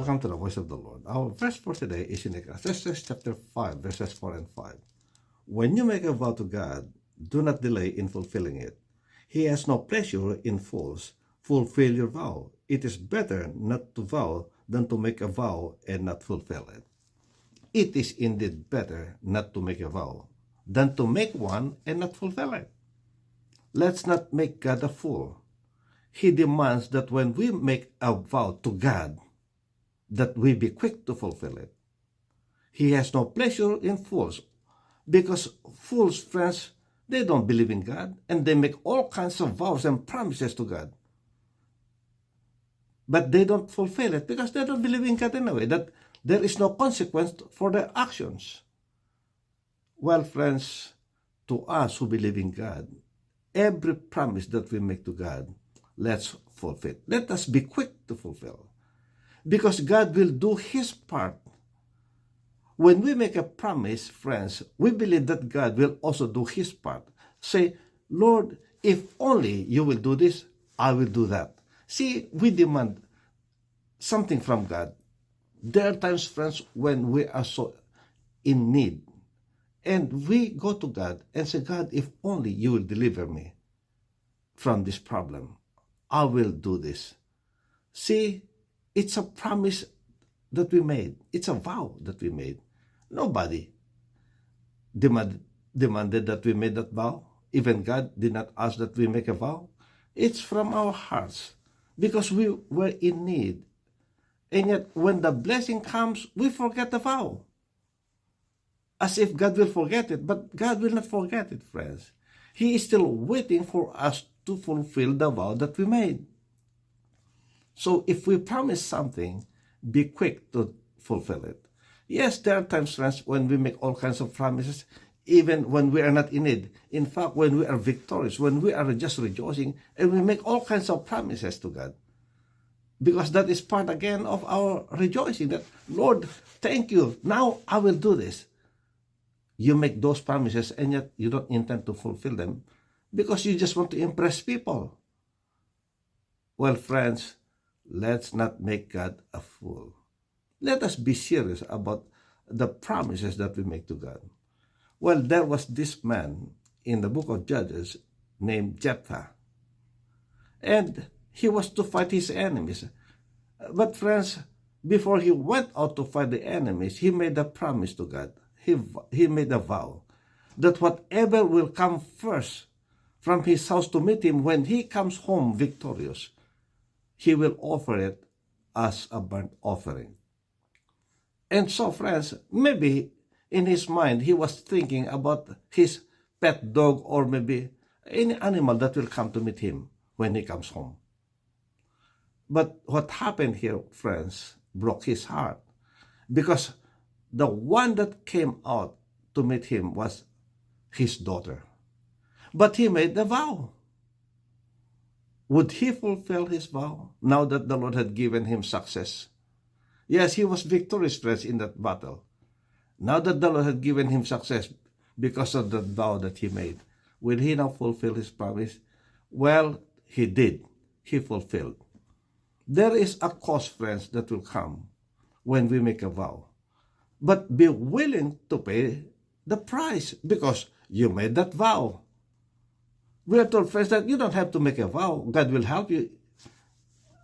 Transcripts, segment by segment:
welcome to the voice of the Lord. Our verse for today is in Ecclesiastes chapter 5, verses 4 and 5. When you make a vow to God, do not delay in fulfilling it. He has no pleasure in fools. Fulfill your vow. It is better not to vow than to make a vow and not fulfill it. It is indeed better not to make a vow than to make one and not fulfill it. Let's not make God a fool. He demands that when we make a vow to God, that we be quick to fulfill it. He has no pleasure in fools, because fools, friends, they don't believe in God, and they make all kinds of vows and promises to God. But they don't fulfill it because they don't believe in God anyway, that there is no consequence for their actions. Well, friends, to us who believe in God, every promise that we make to God, let's fulfill. Let us be quick to fulfill, because God will do His part. When we make a promise, friends, we believe that God will also do His part. Say, Lord, if only you will do this, I will do that. See, we demand something from God. There are times, friends, when we are so in need, and we go to God and say, God, if only you will deliver me from this problem, I will do this. See, it's a promise that we made. It's a vow that we made. Nobody demanded that we made that vow. Even God did not ask that we make a vow. It's from our hearts, because we were in need. And yet, when the blessing comes, we forget the vow. As if God will forget it, but God will not forget it, friends. He is still waiting for us to fulfill the vow that we made. So if we promise something, be quick to fulfill it. Yes, there are times, friends, when we make all kinds of promises, even when we are not in need. In fact, when we are victorious, when we are just rejoicing, and we make all kinds of promises to God. Because that is part, again, of our rejoicing, that, Lord, thank you, now I will do this. You make those promises, and yet you don't intend to fulfill them, because you just want to impress people. Well, friends, let's not make God a fool. Let us be serious about the promises that we make to God. Well, there was this man in the book of Judges named Jephthah, and he was to fight his enemies. But friends, before he went out to fight the enemies, he made a promise to God. He made a vow that whatever will come first from his house to meet him when he comes home victorious, he will offer it as a burnt offering. And so, friends, maybe in his mind, he was thinking about his pet dog, or maybe any animal that will come to meet him when he comes home. But what happened here, friends, broke his heart, because the one that came out to meet him was his daughter. But he made the vow. Would he fulfill his vow now that the Lord had given him success? Yes, he was victorious, friends, in that battle. Now that the Lord had given him success because of the vow that he made, will he now fulfill his promise? Well, he did. He fulfilled. There is a cost, friends, that will come when we make a vow. But be willing to pay the price, because you made that vow. We are told, friends, that you don't have to make a vow. God will help you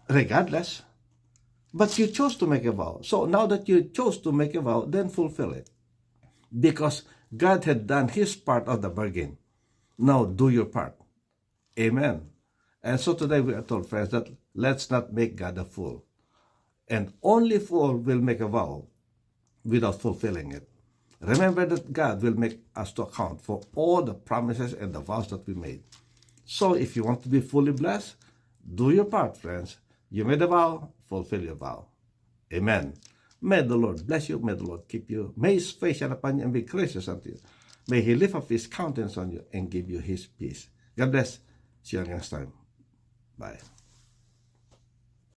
regardless. But you chose to make a vow. So now that you chose to make a vow, then fulfill it. Because God had done His part of the bargain. Now do your part. Amen. And so today we are told, friends, that let's not make God a fool. And only fool will make a vow without fulfilling it. Remember that God will make us to account for all the promises and the vows that we made. So if you want to be fully blessed, do your part, friends. You made a vow, fulfill your vow. Amen. May the Lord bless you. May the Lord keep you. May His face shine upon you and be gracious unto you. May He lift up His countenance on you and give you His peace. God bless. See you next time. Bye.